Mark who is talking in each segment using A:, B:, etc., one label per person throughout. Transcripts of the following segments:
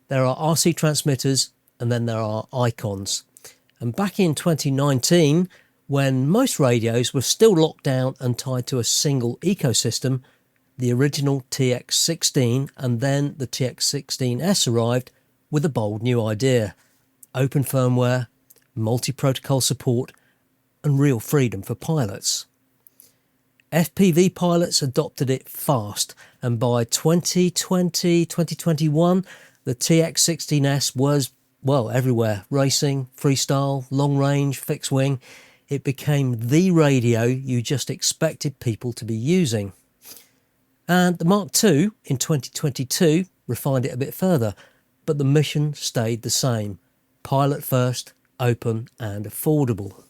A: There are RC transmitters and then there are icons. And back in 2019, when most radios were still locked down and tied to a single ecosystem, the original TX16 and then the TX16S arrived with a bold new idea: open firmware, multi-protocol support and real freedom for pilots. FPV pilots adopted it fast, and by 2021 the TX16S was, well, everywhere. Racing, freestyle, long range, fixed wing. It became the radio you just expected people to be using. And the Mark II in 2022 refined it a bit further, but the mission stayed the same: pilot first, open and affordable.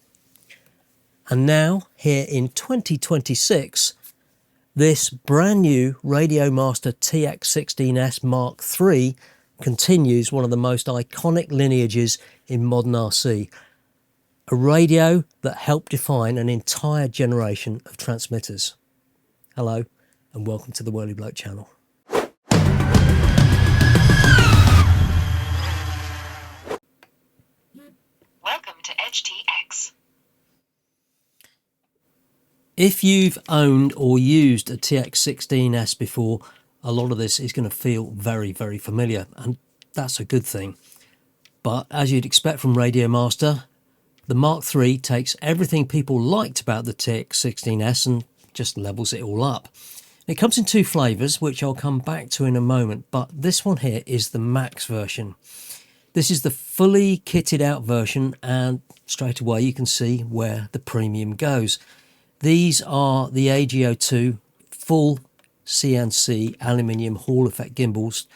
A: And now, here in 2026, this brand new RadioMaster TX16S Mark III continues one of the most iconic lineages in modern RC. A radio that helped define an entire generation of transmitters. Hello and welcome to the Whirly Bloke channel.
B: Welcome to EdgeTX.
A: If you've owned or used a TX16S before, a lot of this is going to feel very, very familiar, and that's a good thing. But as you'd expect from RadioMaster, the Mark III takes everything people liked about the TX16S and just levels it all up. It comes in two flavours, which I'll come back to in a moment, but this one here is the Max version. This is the fully kitted out version, and straight away you can see where the premium goes. These are the AGO2 full CNC aluminium Hall effect gimbals,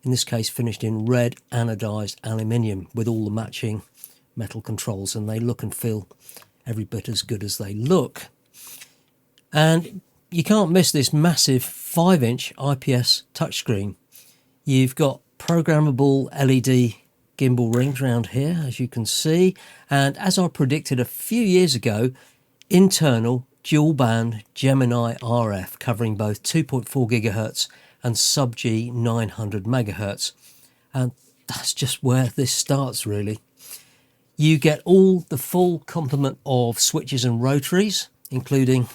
A: in this case finished in red anodised aluminium with all the matching metal controls, and they look and feel every bit as good as they look. And you can't miss this massive 5-inch IPS touchscreen. You've got programmable LED gimbal rings around here, as you can see, and as I predicted a few years ago, internal dual band Gemini RF covering both 2.4 GHz and sub-G 900 MHz. And that's just where this starts, really. You get all the full complement of switches and rotaries, including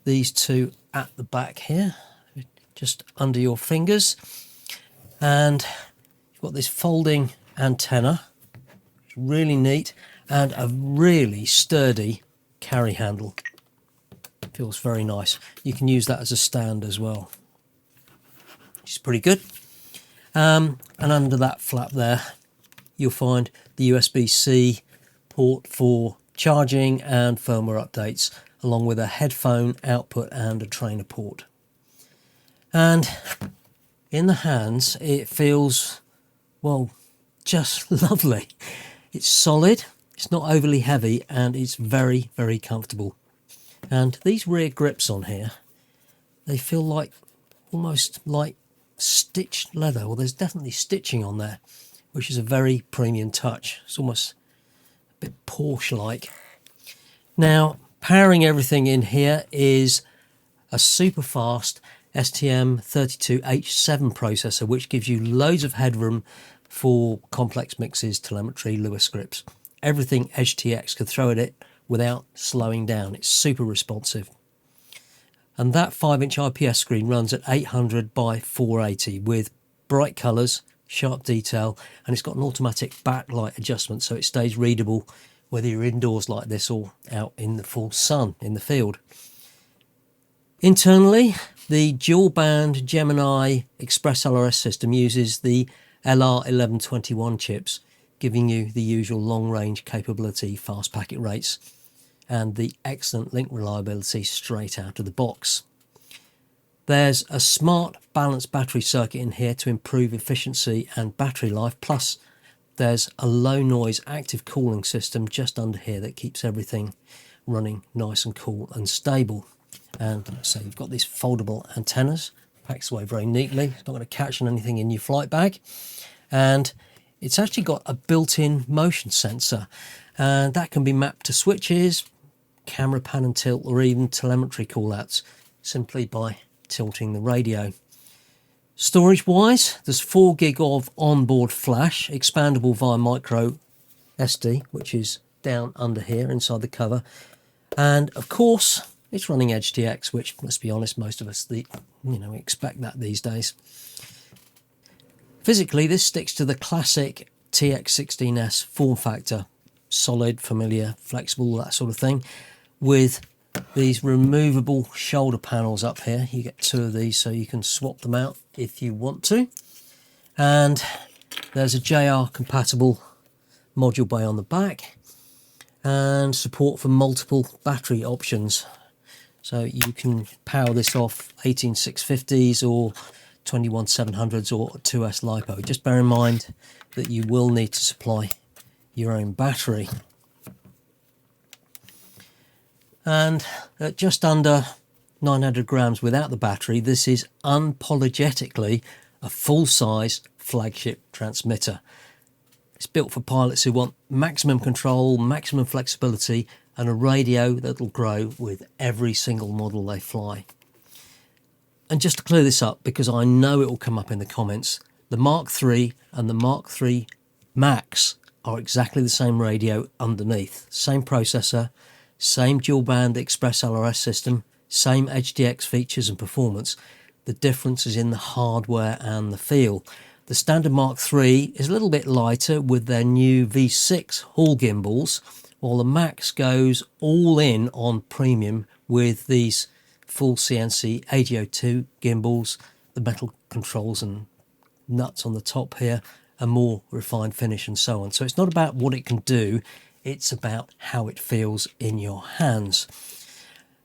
A: these two at the back here, just under your fingers. And you've got this folding antenna, really neat, and a really sturdy carry handle. Feels very nice. You can use that as a stand as well, which is pretty good. And under that flap there, you'll find the USB-C port for charging and firmware updates, along with a headphone output and a trainer port. And in the hands, it feels, well, just lovely. It's solid, it's not overly heavy, and it's very, very comfortable. And these rear grips on here, they feel like almost like stitched leather. Well, there's definitely stitching on there, which is a very premium touch. It's almost a bit Porsche-like. Now, powering everything in here is a super fast STM32H7 processor, which gives you loads of headroom for complex mixes, telemetry, Lewis scripts. Everything EdgeTX could throw at it without slowing down. It's super responsive. And that 5-inch IPS screen runs at 800 by 480 with bright colours, sharp detail, and it's got an automatic backlight adjustment so it stays readable whether you're indoors like this or out in the full sun in the field. Internally, the dual band Gemini ExpressLRS system uses the LR1121 chips, giving you the usual long range capability, fast packet rates, and the excellent link reliability straight out of the box. There's a smart balanced battery circuit in here to improve efficiency and battery life, plus there's a low noise active cooling system just under here that keeps everything running nice and cool and stable. And so you've got these foldable antennas, packs away very neatly, it's not going to catch on anything in your flight bag, and it's actually got a built-in motion sensor, and that can be mapped to switches, camera pan and tilt, or even telemetry callouts simply by tilting the radio. Storage wise, there's 4 gig of onboard flash, expandable via micro SD, which is down under here inside the cover. And of course, it's running Edge TX, which, let's be honest, most of us expect that these days. Physically, this sticks to the classic TX16S form factor, solid, familiar, flexible, that sort of thing, with these removable shoulder panels up here. You get 2 of these, so you can swap them out if you want to. And there's a JR compatible module bay on the back, and support for multiple battery options. So you can power this off 18650s or 21700s or 2S LiPo. Just bear in mind that you will need to supply your own battery. And at just under 900 grams without the battery, this is unapologetically a full-size flagship transmitter. It's built for pilots who want maximum control, maximum flexibility, and a radio that'll grow with every single model they fly. And just to clear this up, because I know it will come up in the comments, the Mark III and the Mark III MAX are exactly the same radio underneath. Same processor, same dual band ExpressLRS system, same HDX features and performance. The difference is in the hardware and the feel. The standard Mark III is a little bit lighter with their new V6 Hall gimbals, while the MAX goes all in on premium with these full CNC AGO2 gimbals, the metal controls and nuts on the top here, a more refined finish and so on. So it's not about what it can do, it's about how it feels in your hands.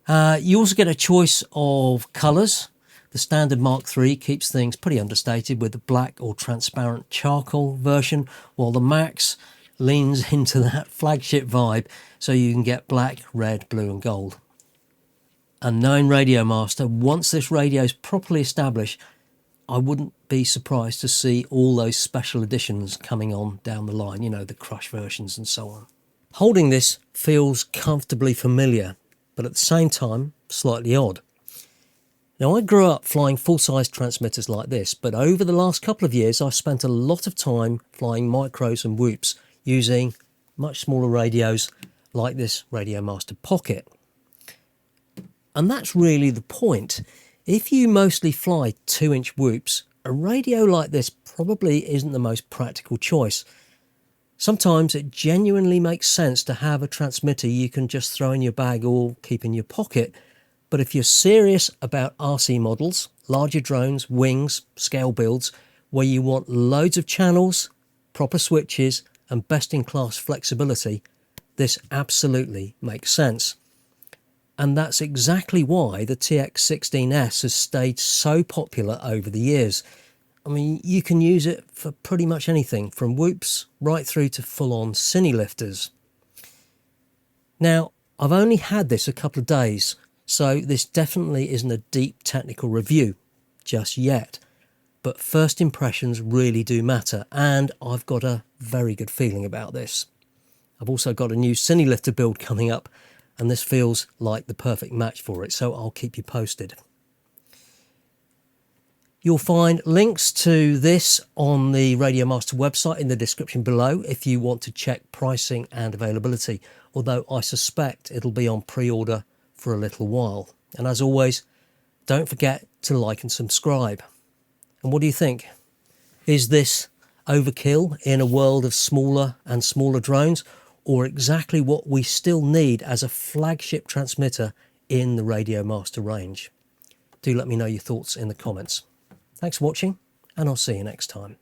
A: You also get a choice of colours. The standard Mark III keeps things pretty understated with the black or transparent charcoal version, while the MAX leans into that flagship vibe, so you can get black, red, blue and gold. And knowing RadioMaster, once this radio is properly established, I wouldn't be surprised to see all those special editions coming on down the line, you know, the crush versions and so on. Holding this feels comfortably familiar, but at the same time, slightly odd. Now, I grew up flying full-size transmitters like this, but over the last couple of years, I've spent a lot of time flying micros and whoops using much smaller radios like this RadioMaster Pocket. And that's really the point. If you mostly fly 2-inch whoops, a radio like this probably isn't the most practical choice. Sometimes it genuinely makes sense to have a transmitter you can just throw in your bag or keep in your pocket. But if you're serious about RC models, larger drones, wings, scale builds, where you want loads of channels, proper switches and best-in-class flexibility, this absolutely makes sense. And that's exactly why the TX16S has stayed so popular over the years. I mean, you can use it for pretty much anything, from whoops right through to full-on cinelifters. Now, I've only had this a couple of days, so this definitely isn't a deep technical review just yet. But first impressions really do matter, and I've got a very good feeling about this. I've also got a new cinelifter build coming up, and this feels like the perfect match for it, so I'll keep you posted. You'll find links to this on the RadioMaster website in the description below if you want to check pricing and availability, although I suspect it'll be on pre-order for a little while. And as always, don't forget to like and subscribe. And what do you think? Is this overkill in a world of smaller and smaller drones, or exactly what we still need as a flagship transmitter in the RadioMaster range? Do let me know your thoughts in the comments. Thanks for watching, and I'll see you next time.